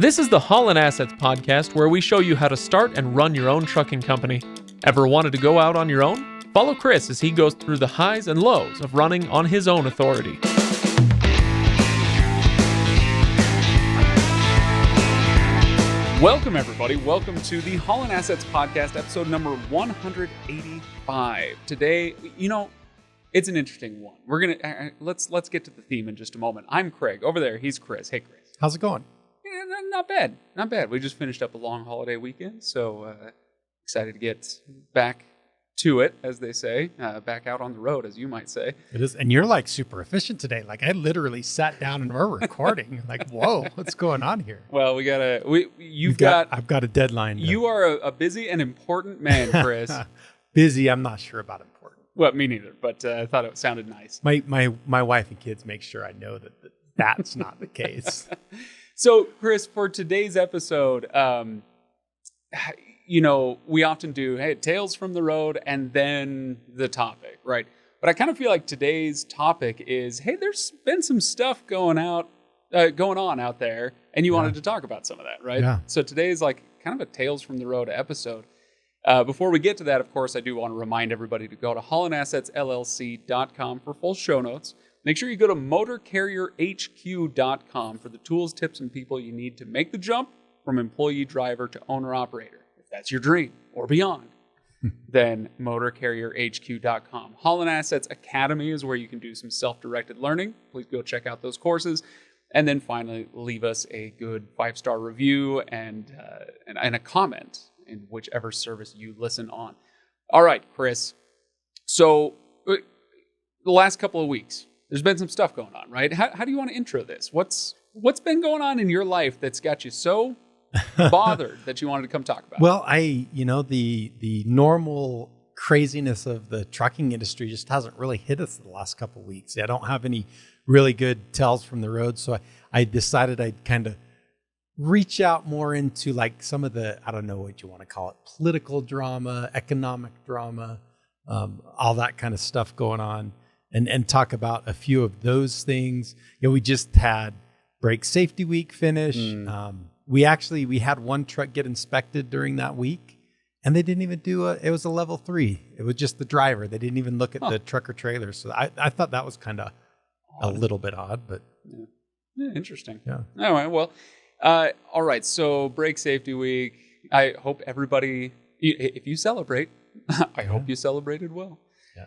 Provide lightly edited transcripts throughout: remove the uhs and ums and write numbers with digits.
This is the Haulin Assets podcast, where we show you how to start and run your own trucking company. Ever wanted to go out on your own? Follow Chris as he goes through the highs and lows of running on his own authority. Welcome, everybody. Welcome to the Haulin Assets podcast, episode number 185. Today, it's an interesting one. We're gonna let's get to the theme in just a moment. I'm Craig. Over there, he's Chris. Hey, Chris. How's it going? Yeah, not bad. Not bad. We just finished up a long holiday weekend, so excited to get back to it, as they say, back out on the road, as you might say. It is, and you're like super efficient today. Like I literally sat down and we're recording. Like, whoa, what's going on here? Well, I've got a deadline. You are a busy and important man, Chris. Busy, I'm not sure about important. Well, me neither, but I thought it sounded nice. My wife and kids make sure I know that's not the case. So, Chris, for today's episode, we often do, tales from the road and then the topic, right? But I kind of feel like today's topic is, there's been some stuff going on out there, and you wanted to talk about some of that, right? Yeah. So today's like kind of a Tales from the Road episode. Before we get to that, of course, I do want to remind everybody to go to haulinassetsllc.com for full show notes. Make sure you go to motorcarrierhq.com for the tools, tips, and people you need to make the jump from employee driver to owner-operator. If that's your dream or beyond, then motorcarrierhq.com. Haulin Assets Academy is where you can do some self-directed learning. Please go check out those courses. And then finally, leave us a good 5-star review and a comment in whichever service you listen on. All right, Chris. So the last couple of weeks, there's been some stuff going on, right? How do you want to intro this? What's been going on in your life that's got you so bothered that you wanted to come talk about? Well, the normal craziness of the trucking industry just hasn't really hit us the last couple of weeks. I don't have any really good tells from the road, so I decided I'd kind of reach out more into like some of the, I don't know what you want to call it, political drama, economic drama, all that kind of stuff going on, and talk about a few of those things. We just had Brake Safety Week finish. We had one truck get inspected during that week, and they didn't even it was a level 3. It was just the driver. They didn't even look at the truck or trailer. So I thought that was kind of a little bit odd, but yeah, interesting. Yeah. All right. Well, all right. So Brake Safety Week. I hope everybody, if you celebrate, I hope you celebrated well. Yeah.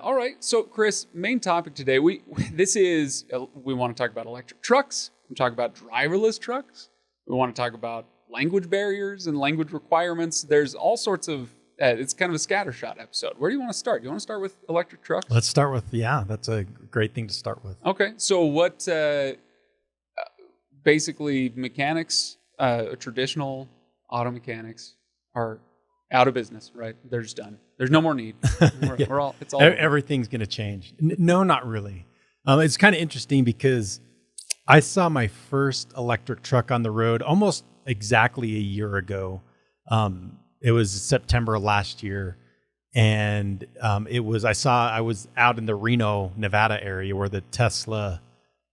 All right. So, Chris, main topic today. We want to talk about electric trucks. We talk about driverless trucks. We want to talk about language barriers and language requirements. There's all sorts of. It's kind of a scattershot episode. Where do you want to start? Do you want to start with electric trucks? Let's start with that's a great thing to start with. Okay. So, what? Basically, mechanics, traditional auto mechanics, are out of business, right? They're just done. There's no more need. Everything's going to change. No, not really. It's kind of interesting because I saw my first electric truck on the road almost exactly a year ago. It was September last year. And I was out in the Reno, Nevada area where the Tesla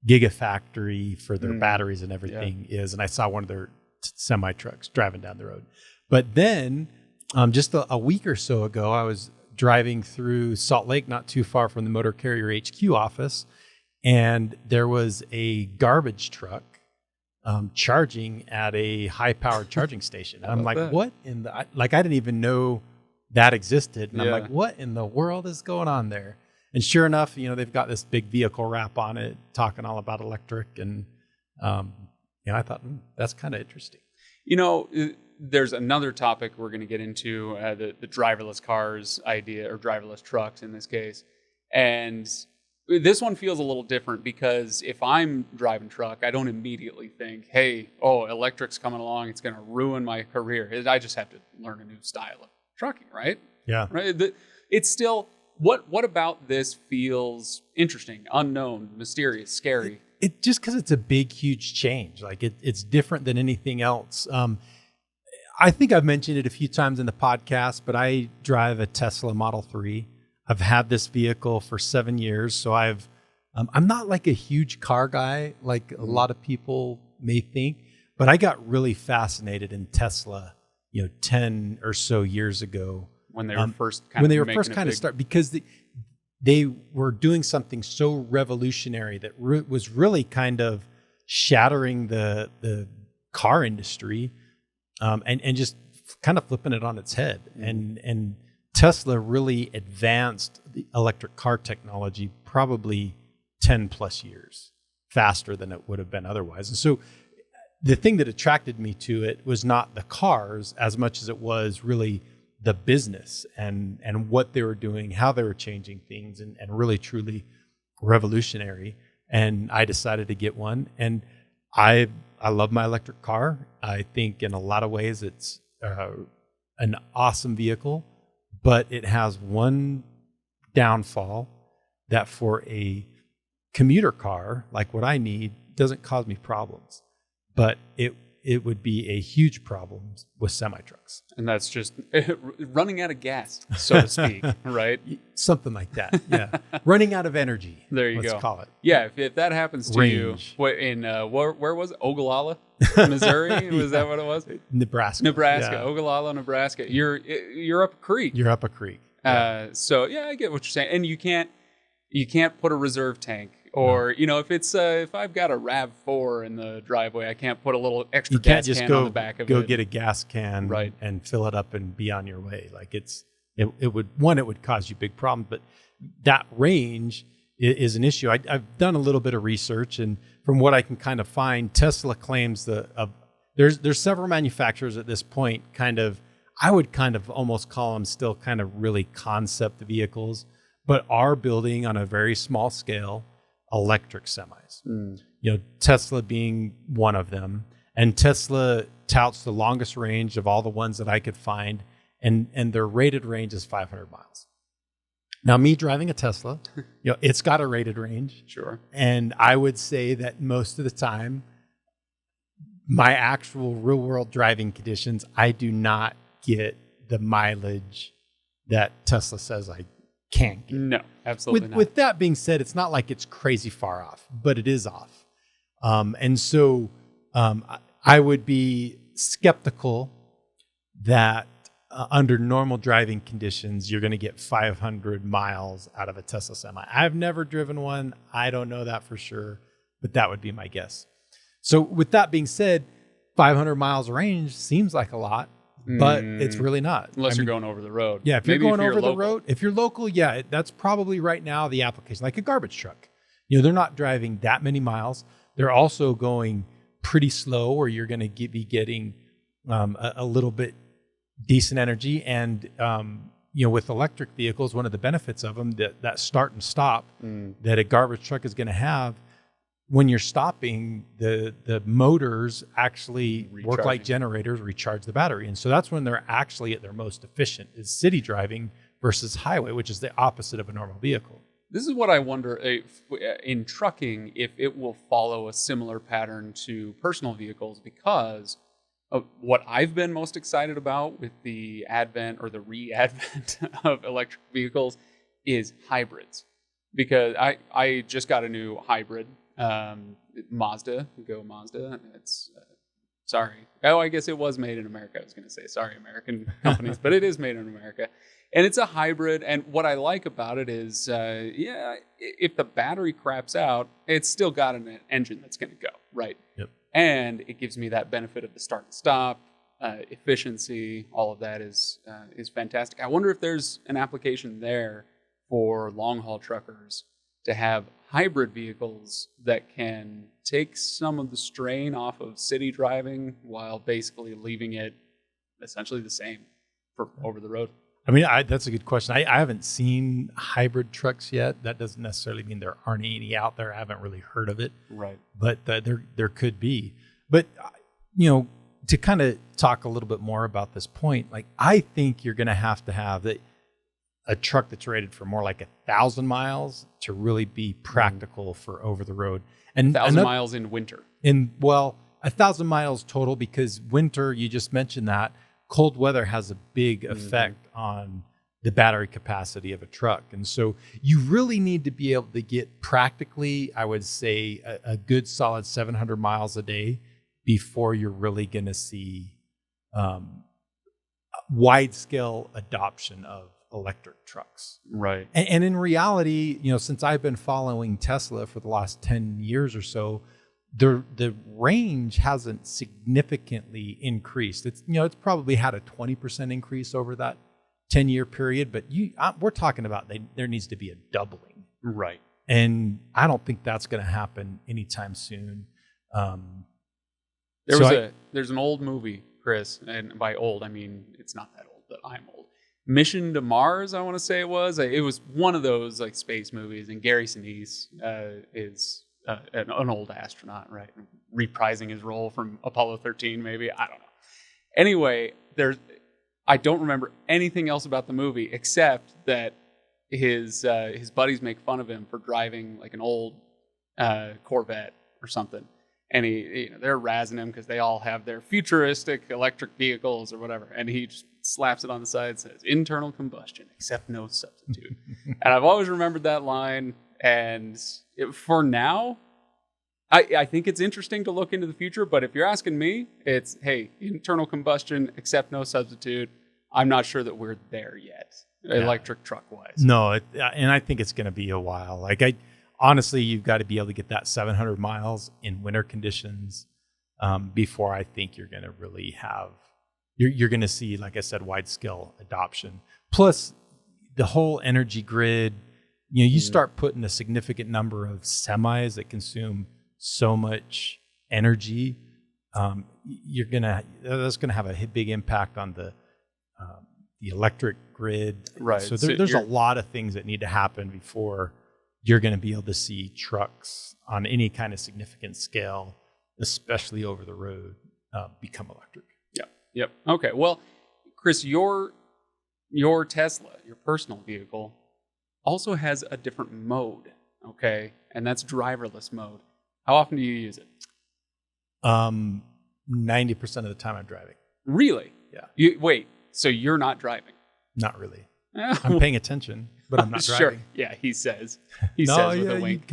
Gigafactory for their batteries and everything is. And I saw one of their semi trucks driving down the road. But then just a week or so ago, I was driving through Salt Lake, not too far from the Motor Carrier HQ office, and there was a garbage truck charging at a high-powered charging station. And I'm like, what in the... I didn't even know that existed. And I'm like, what in the world is going on there? And sure enough, they've got this big vehicle wrap on it, talking all about electric. And, I thought, that's kind of interesting. There's another topic we're going to get into, the driverless cars idea, or driverless trucks in this case. And this one feels a little different because if I'm driving truck, I don't immediately think, electric's coming along, it's going to ruin my career. I just have to learn a new style of trucking, right? Yeah. Right. It's still, what about this feels interesting, unknown, mysterious, scary? It just because it's a big, huge change. Like it's different than anything else. I think I've mentioned it a few times in the podcast, but I drive a Tesla Model 3. I've had this vehicle for 7 years, so I'm not like a huge car guy like a lot of people may think, But I got really fascinated in Tesla, 10 or so years ago. When they were first kind of start, because they were doing something so revolutionary that was really kind of shattering the car industry, and just kind of flipping it on its head. And Tesla really advanced the electric car technology probably 10 plus years faster than it would have been otherwise. And so the thing that attracted me to it was not the cars as much as it was really the business and what they were doing, how they were changing things, and really truly revolutionary. And I decided to get one, and I love my electric car. I think in a lot of ways it's an awesome vehicle, but it has one downfall, that for a commuter car like what I need doesn't cause me problems, but it would be a huge problem with semi-trucks. And that's just running out of gas, so to speak, right? Something like that, yeah. Running out of energy. There you go. Let's call it. Yeah, if that happens to you, where was it? Ogallala, Missouri? Was that what it was? Nebraska. Yeah. Ogallala, Nebraska. You're up a creek. You're up a creek. Yeah. So yeah, I get what you're saying. And you can't put a reserve tank. Or, if I've got a RAV4 in the driveway, I can't put a little extra gas can on the back of it. Go get a gas can, right, and fill it up and be on your way. Like it would cause you big problems, but that range is an issue. I've done a little bit of research, and from what I can kind of find, Tesla claims there's several manufacturers at this point, I would kind of almost call them still kind of really concept vehicles, but are building on a very small scale electric semis. Tesla being one of them. And Tesla touts the longest range of all the ones that I could find, and their rated range is 500 miles. Now, me driving a Tesla, it's got a rated range. Sure. And I would say that most of the time, my actual real world driving conditions, I do not get the mileage that Tesla says I can get. No, absolutely not. With that being said, it's not like it's crazy far off, but it is off. And so I would be skeptical that under normal driving conditions, you're going to get 500 miles out of a Tesla Semi. I've never driven one. I don't know that for sure, but that would be my guess. So with that being said, 500 miles range seems like a lot. But it's really not. Unless you're going over the road. Yeah, if you're going over the road, if you're local, yeah, that's probably right now the application. Like a garbage truck. They're not driving that many miles. They're also going pretty slow, where you're going to be getting a little bit decent energy. And, with electric vehicles, one of the benefits of them, that start and stop that a garbage truck is going to have, when you're stopping, the motors actually work like generators, recharge the battery. And so that's when they're actually at their most efficient, is city driving versus highway, which is the opposite of a normal vehicle. This is what I wonder in trucking, if it will follow a similar pattern to personal vehicles, because of what I've been most excited about with the advent or the re-advent of electric vehicles is hybrids. Because I just got a new hybrid. Mazda. It's sorry. Oh, I guess it was made in America. I was going to say sorry, American companies, but it is made in America, and it's a hybrid. And what I like about it is, if the battery craps out, it's still got an engine that's going to go right. Yep. And it gives me that benefit of the start and stop, efficiency. All of that is fantastic. I wonder if there's an application there for long haul truckers to have hybrid vehicles that can take some of the strain off of city driving while basically leaving it essentially the same for over the road. I mean, that's a good question. I haven't seen hybrid trucks yet. That doesn't necessarily mean there aren't any out there. I haven't really heard of it. Right. But there could be. But, to kind of talk a little bit more about this point, like, I think you're going to have a truck that's rated for more like 1,000 miles to really be practical for over the road. And 1,000 miles in winter. 1,000 miles total, because winter, you just mentioned that, cold weather has a big effect on the battery capacity of a truck. And so you really need to be able to get practically, I would say, a good solid 700 miles a day before you're really going to see wide-scale adoption of electric trucks. Right. And in reality, since I've been following Tesla for the last 10 years or so, the range hasn't significantly increased. It's probably had a 20% increase over that 10-year period, but we're talking about there needs to be a doubling. Right. And I don't think that's going to happen anytime soon. There's an old movie, Chris, and by old, I mean, it's not that old, but I'm old. Mission to Mars, I want to say it was. It was one of those like space movies, and Gary Sinise is an old astronaut, right? Reprising his role from Apollo 13, maybe. I don't know. Anyway, I don't remember anything else about the movie except that his buddies make fun of him for driving like an old Corvette or something. And they're razzing him because they all have their futuristic electric vehicles or whatever. And he just slaps it on the side and says, internal combustion, except no substitute. And I've always remembered that line. And for now, I think it's interesting to look into the future. But if you're asking me, it's, hey, internal combustion, except no substitute. I'm not sure that we're there yet, electric truck-wise. No, and I think it's going to be a while. Honestly, you've got to be able to get that 700 miles in winter conditions before I think you're going to really have, you're going to see, like I said, wide-scale adoption. Plus, the whole energy grid, you start putting a significant number of semis that consume so much energy, that's going to have a big impact on the electric grid. Right. So there's a lot of things that need to happen before you're going to be able to see trucks on any kind of significant scale, especially over the road, become electric. Yep. Okay. Well, Chris, your Tesla, your personal vehicle, also has a different mode. Okay, and that's driverless mode. How often do you use it? 90% of the time I'm driving. Really? Yeah. Wait. So you're not driving? Not really. I'm paying attention, but I'm not driving. Sure. Yeah, he says. He says with a wink.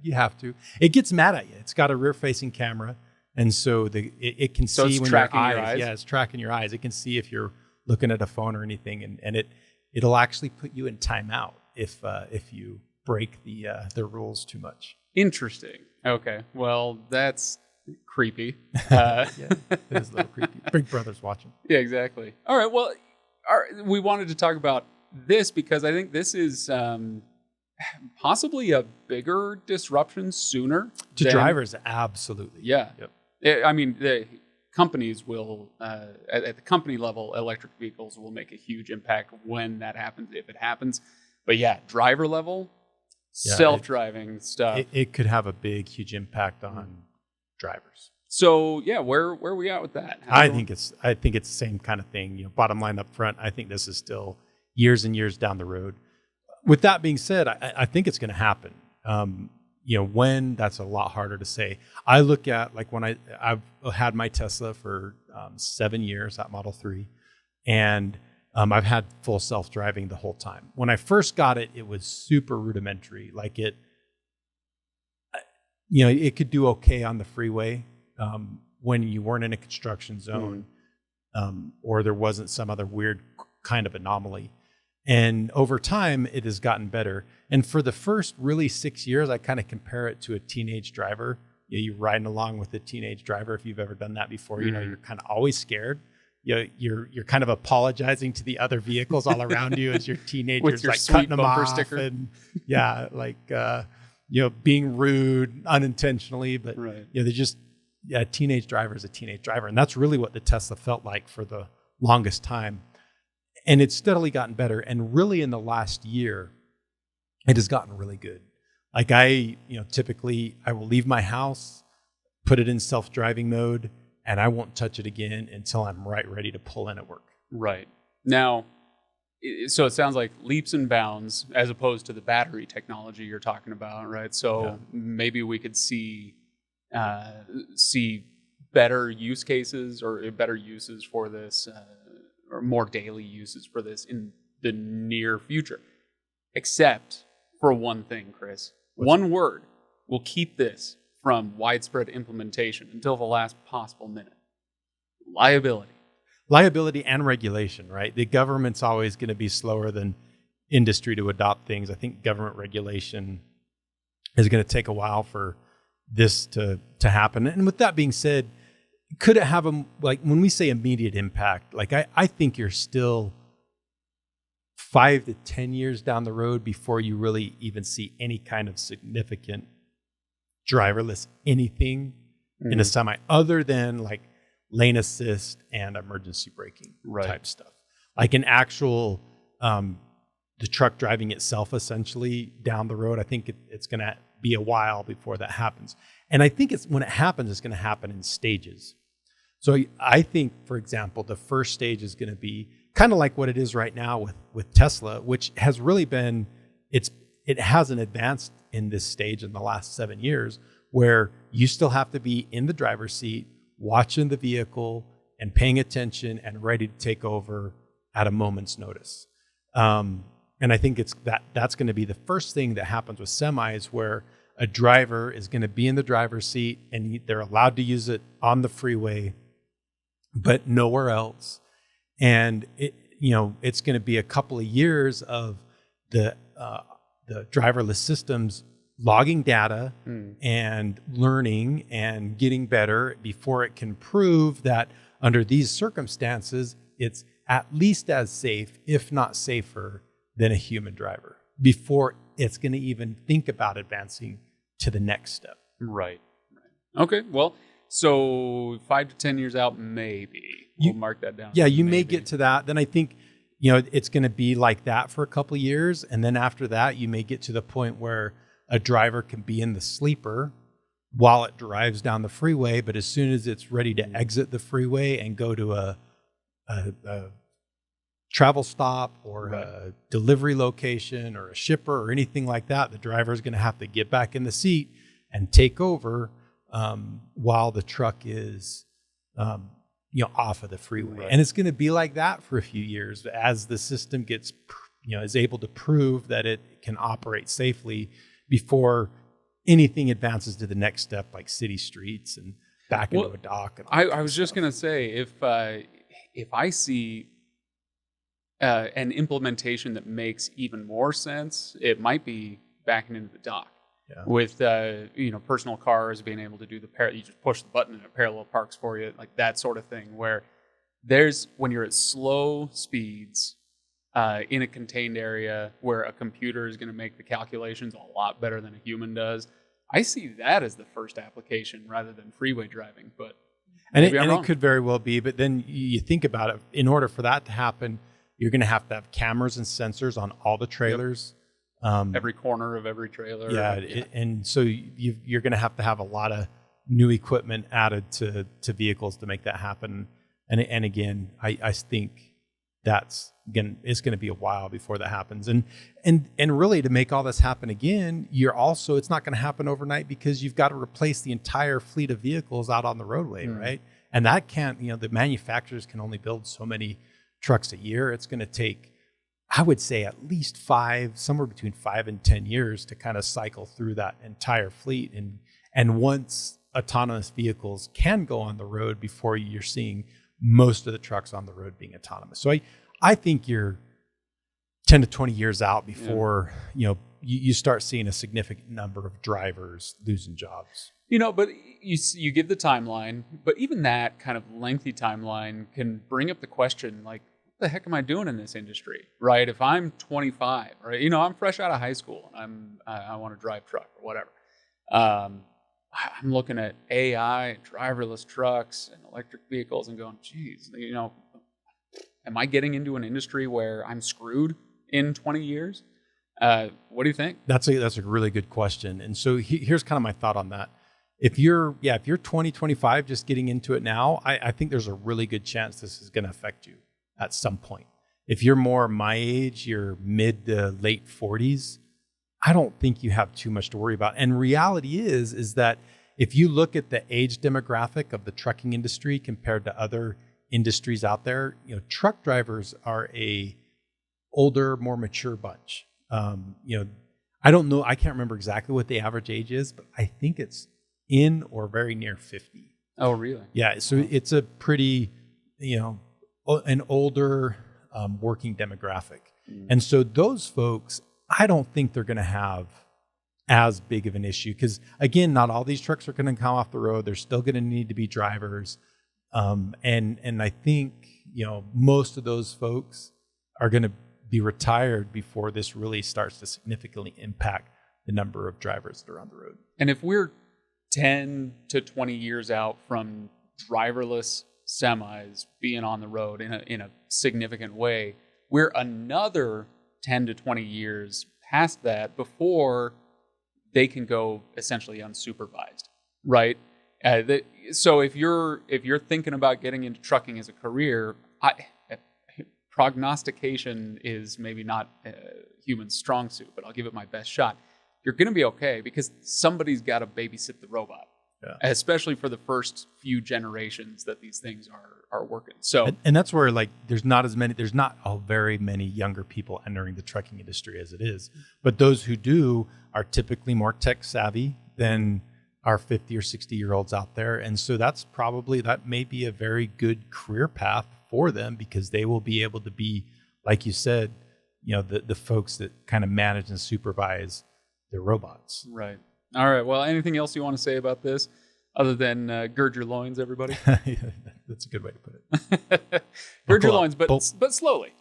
You have to. It gets mad at you. It's got a rear-facing camera, and so it can see when your eyes. Yeah, it's tracking your eyes. It can see if you're looking at a phone or anything, and it'll actually put you in timeout if you break the rules too much. Interesting. Okay. Well, that's creepy. Yeah, it is a little creepy. Big Brother's watching. Yeah, exactly. All right. Well, we wanted to talk about this because I think this is possibly a bigger disruption sooner. To drivers, absolutely. Yeah. Yep. I mean, the companies will, at the company level, electric vehicles will make a huge impact when that happens, if it happens. But yeah, driver level, self-driving stuff. It could have a big, huge impact on drivers. So yeah, where are we at with that? I think it's the same kind of thing. Bottom line up front, I think this is still years and years down the road. With that being said, I think it's going to happen. When, that's a lot harder to say. I look at like when I've had my Tesla for 7 years, that Model 3, and I've had full self-driving the whole time. When I first got it, it was super rudimentary. Like it could do okay on the freeway when you weren't in a construction zone, or there wasn't some other weird kind of anomaly. And over time, it has gotten better. And for the first really 6 years, I kind of compare it to a teenage driver. You're riding along with a teenage driver. If you've ever done that before, you're kind of always scared. You're kind of apologizing to the other vehicles all around you as your teenagers, your like cutting them off sticker. and being rude unintentionally. But they're just a teenage driver is a teenage driver, and that's really what the Tesla felt like for the longest time. And it's steadily gotten better. And really in the last year, it has gotten really good. Like typically I will leave my house, put it in self-driving mode, and I won't touch it again until I'm ready to pull in at work. Right. Now, so it sounds like leaps and bounds as opposed to the battery technology you're talking about, right? So maybe we could see better use cases or better uses for this, or more daily uses for this in the near future. Except for one thing, Chris. One word will keep this from widespread implementation until the last possible minute? Liability and regulation, right? The government's always going to be slower than industry to adopt things. I think government regulation is going to take a while for this to happen. And with that being said, could it have like when we say immediate impact, like I think you're still 5 to 10 years down the road before you really even see any kind of significant driverless anything in a semi, other than like lane assist and emergency braking type stuff. Like an actual, the truck driving itself essentially down the road. I think it's going to be a while before that happens. And I think when it happens, it's going to happen in stages. So I think, for example, the first stage is going to be kind of like what it is right now with Tesla, which has really been, it hasn't advanced in this stage in the last 7 years, where you still have to be in the driver's seat, watching the vehicle and paying attention and ready to take over at a moment's notice. And I think that's going to be the first thing that happens with semis, where a driver is going to be in the driver's seat and they're allowed to use it on the freeway, but nowhere else. And it's going to be a couple of years of the driverless systems logging data and learning and getting better before it can prove that under these circumstances, it's at least as safe, if not safer, than a human driver, before it's going to even think about advancing to the next step. Right. Okay. Well, so 5 to 10 years out, maybe. We'll mark that down. Yeah, you may get to that. Then I think, it's going to be like that for a couple of years. And then after that, you may get to the point where a driver can be in the sleeper while it drives down the freeway. But as soon as it's ready to exit the freeway and go to a travel stop or a delivery location or a shipper or anything like that, the driver is going to have to get back in the seat and take over while the truck is off of the freeway. And it's going to be like that for a few years as the system gets is able to prove that it can operate safely before anything advances to the next step, like city streets and back into a dock. And I was just going to say, if I see an implementation that makes even more sense, it might be backing into the dock. Yeah. With personal cars being able to do you just push the button and it parallel parks for you, like that sort of thing, where when you're at slow speeds in a contained area where a computer is going to make the calculations a lot better than a human does, I see that as the first application rather than freeway driving. But it could very well be. But then you think about it, in order for that to happen, you're going to have cameras and sensors on all the trailers. Yep. Every corner of every trailer. And so you're going to have a lot of new equipment added to vehicles to make that happen. And again, I think it's going to be a while before that happens. And really, to make all this happen again, it's not going to happen overnight, because you've got to replace the entire fleet of vehicles out on the roadway, right? And that can't, the manufacturers can only build so many trucks a year. It's going to take, I would say, at least somewhere between 5 and 10 years to kind of cycle through that entire fleet. And once autonomous vehicles can go on the road, before you're seeing most of the trucks on the road being autonomous. So I think you're 10 to 20 years out before, you start seeing a significant number of drivers losing jobs. But you give the timeline, but even that kind of lengthy timeline can bring up the question, like, what the heck am I doing in this industry, right? If I'm 25, right, I'm fresh out of high school and I want to drive truck or whatever. I'm looking at AI, driverless trucks, and electric vehicles, and going, geez, am I getting into an industry where I'm screwed in 20 years? What do you think? That's a really good question. And so here's kind of my thought on that. If you're 20, 25, just getting into it now, I think there's a really good chance this is going to affect you at some point. If you're more my age, you're mid to late 40s, I don't think you have too much to worry about. And reality is that if you look at the age demographic of the trucking industry compared to other industries out there, truck drivers are a older, more mature bunch. I don't know, I can't remember exactly what the average age is, but I think it's in or very near 50. Oh, really? Yeah. So it's a pretty, an older working demographic. And so those folks, I don't think they're going to have as big of an issue because, again, not all these trucks are going to come off the road. There's still going to need to be drivers. And I think, most of those folks are going to be retired before this really starts to significantly impact the number of drivers that are on the road. And if we're 10 to 20 years out from driverless semis being on the road in a significant way, we're another 10 to 20 years past that before they can go essentially unsupervised, right? So if you're thinking about getting into trucking as a career, prognostication is maybe not a human strong suit, but I'll give it my best shot. You're going to be okay because somebody's got to babysit the robot, especially for the first few generations that these things are working. So, and that's where there's not very many younger people entering the trucking industry as it is, but those who do are typically more tech savvy than our 50 or 60 year olds out there. And so that may be a very good career path for them because they will be able to be, like you said, the folks that kind of manage and supervise the robots. Right. All right. Well, anything else you want to say about this other than gird your loins, everybody? That's a good way to put it. Gird your loins, but slowly.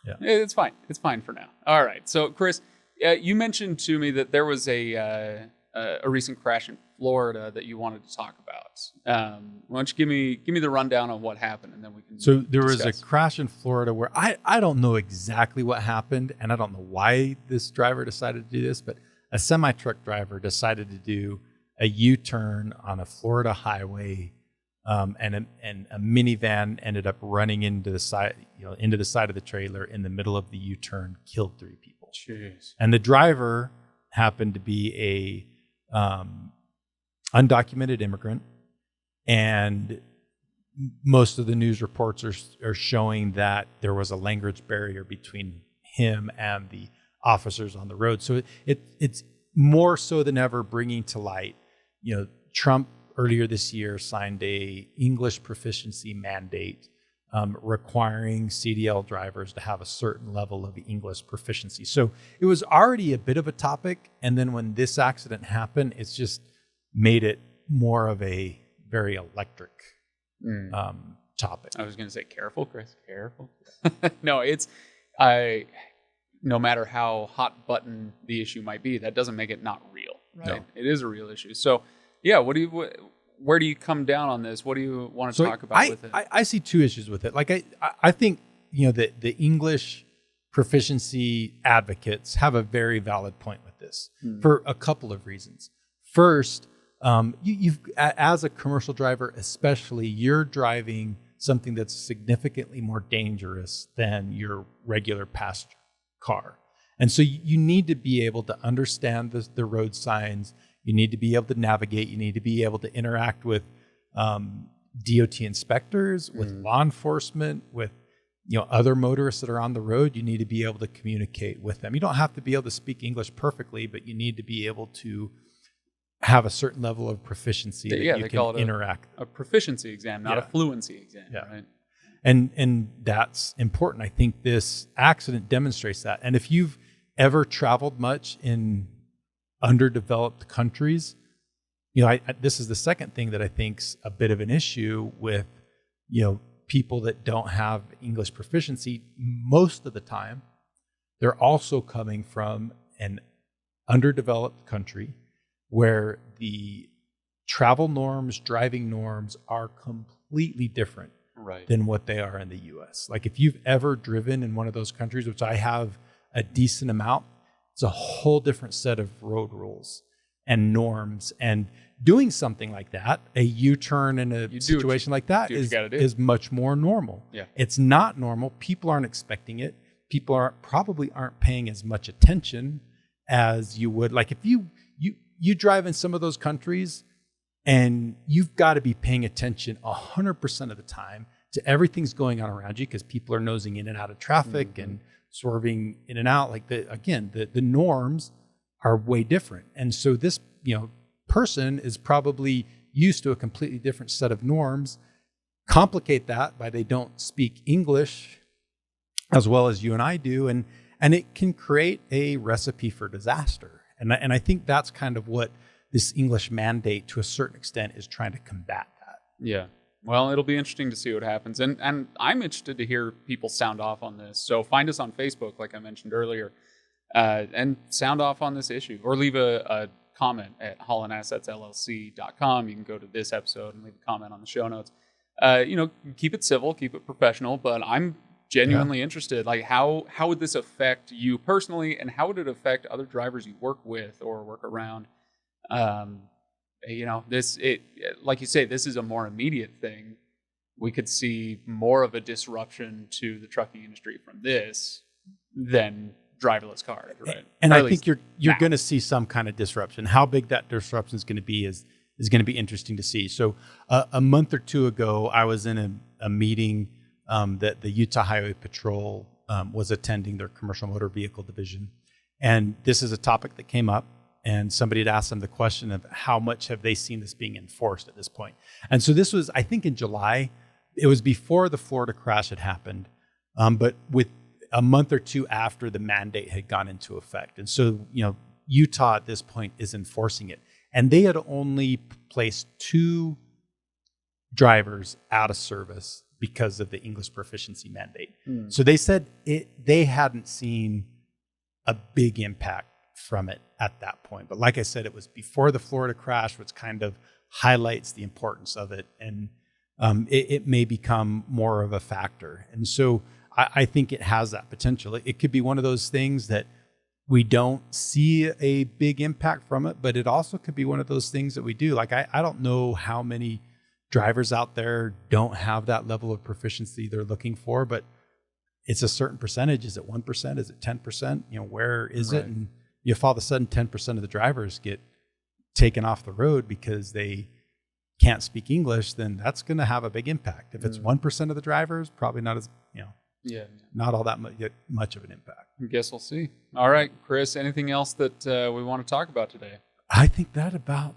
Yeah. It's fine. It's fine for now. All right. So, Chris, you mentioned to me that there was a recent crash in Florida that you wanted to talk about. Why don't you give me the rundown on what happened, and then we can. So there was a crash in Florida where I don't know exactly what happened, and I don't know why this driver decided to do this, but a semi-truck driver decided to do a U-turn on a Florida highway, and a minivan ended up running into the side of the trailer in the middle of the U-turn, killed 3 people. Jeez. And the driver happened to be a undocumented immigrant, and most of the news reports are showing that there was a language barrier between him and the officers on the road. So it's more so than ever bringing to light, Trump earlier this year signed a English proficiency mandate requiring CDL drivers to have a certain level of English proficiency. So it was already a bit of a topic. And then when this accident happened, it's just made it more of a very electric topic. I was going to say, careful, Chris, careful. No, no matter how hot button the issue might be, that doesn't make it not real, right? No. It is a real issue. So, yeah, where do you come down on this? What do you want to talk about with it? I see 2 issues with it. I think, that the English proficiency advocates have a very valid point with this for a couple of reasons. First, you've as a commercial driver, especially, you're driving something that's significantly more dangerous than your regular passenger car. And so you need to be able to understand the road signs. You need to be able to navigate. You need to be able to interact with DOT inspectors, with law enforcement, with other motorists that are on the road. You need to be able to communicate with them. You don't have to be able to speak English perfectly, but you need to be able to have a certain level of proficiency that you can interact. A proficiency exam, not a fluency exam, right? And that's important. I think this accident demonstrates that. And if you've ever traveled much in underdeveloped countries, this is the second thing that I think's a bit of an issue with, people that don't have English proficiency. Most of the time, they're also coming from an underdeveloped country where the travel norms, driving norms are completely different than what they are in the U.S. Like if you've ever driven in one of those countries, which I have a decent amount, it's a whole different set of road rules and norms. And doing something like that, a U-turn in a situation like that is much more normal. Yeah. It's not normal. People aren't expecting it. People probably aren't paying as much attention as you would. Like if you drive in some of those countries, and you've got to be paying attention 100% of the time to everything's going on around you because people are nosing in and out of traffic and swerving in and out. Like the norms are way different. And so this, person is probably used to a completely different set of norms. Complicate that by they don't speak English as well as you and I do, and it can create a recipe for disaster. And I think that's kind of what this English mandate, to a certain extent, is trying to combat that. Yeah. Well, it'll be interesting to see what happens. And I'm interested to hear people sound off on this. So find us on Facebook, like I mentioned earlier, and sound off on this issue. Or leave a comment at HaulinAssetsLLC.com. You can go to this episode and leave a comment on the show notes. Keep it civil, keep it professional, but I'm genuinely interested. Like, how would this affect you personally, and how would it affect other drivers you work with or work around? Like you say, this is a more immediate thing. We could see more of a disruption to the trucking industry from this than driverless cars, right? And I think you're going to see some kind of disruption. How big that disruption is going to be is going to be interesting to see. So a month or two ago, I was in a meeting that the Utah Highway Patrol was attending, their commercial motor vehicle division. And this is a topic that came up. And somebody had asked them the question of how much have they seen this being enforced at this point. And so this was, I think, in July. It was before the Florida crash had happened, but with a month or two after the mandate had gone into effect. And so, Utah at this point is enforcing it. And they had only placed 2 drivers out of service because of the English proficiency mandate. So they said they hadn't seen a big impact from it at that point. But like I said, it was before the Florida crash, which kind of highlights the importance of it. And it may become more of a factor. And so I think it has that potential. It could be one of those things that we don't see a big impact from it, but it also could be one of those things that we do. Like, I don't know how many drivers out there don't have that level of proficiency they're looking for, but it's a certain percentage. Is it 1%? Is it 10%? Where is it? And if all of a sudden 10% of the drivers get taken off the road because they can't speak English, then that's going to have a big impact. If it's 1% of the drivers, probably not as, not all that much of an impact. I guess we'll see. All right, Chris, anything else that we want to talk about today? I think that about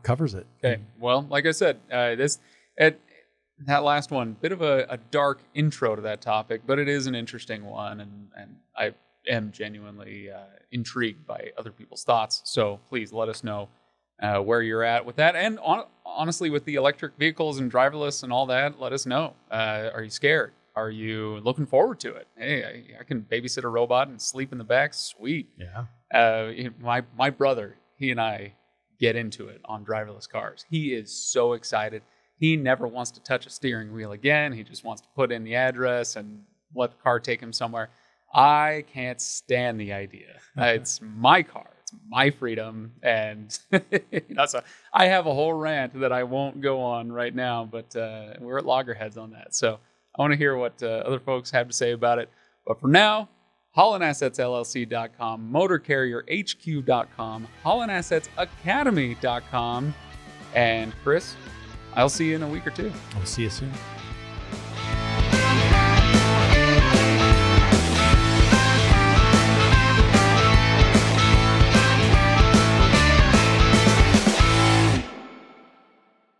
covers it. Okay. Well, like I said, that last one, bit of a dark intro to that topic, but it is an interesting one, and I am genuinely intrigued by other people's thoughts. So please let us know where you're at with that. And honestly, with the electric vehicles and driverless and all that, let us know. Are you scared? Are you looking forward to it? Hey, I can babysit a robot and sleep in the back. Sweet. Yeah. My brother, he and I get into it on driverless cars. He is so excited. He never wants to touch a steering wheel again. He just wants to put in the address and let the car take him somewhere. I can't stand the idea. It's my car. It's my freedom. And so I have a whole rant that I won't go on right now, but we're at loggerheads on that. So I want to hear what other folks have to say about it. But for now, HaulinAssetsLLC.com, MotorCarrierHQ.com, HaulinAssetsAcademy.com. And Chris, I'll see you in a week or two. I'll see you soon.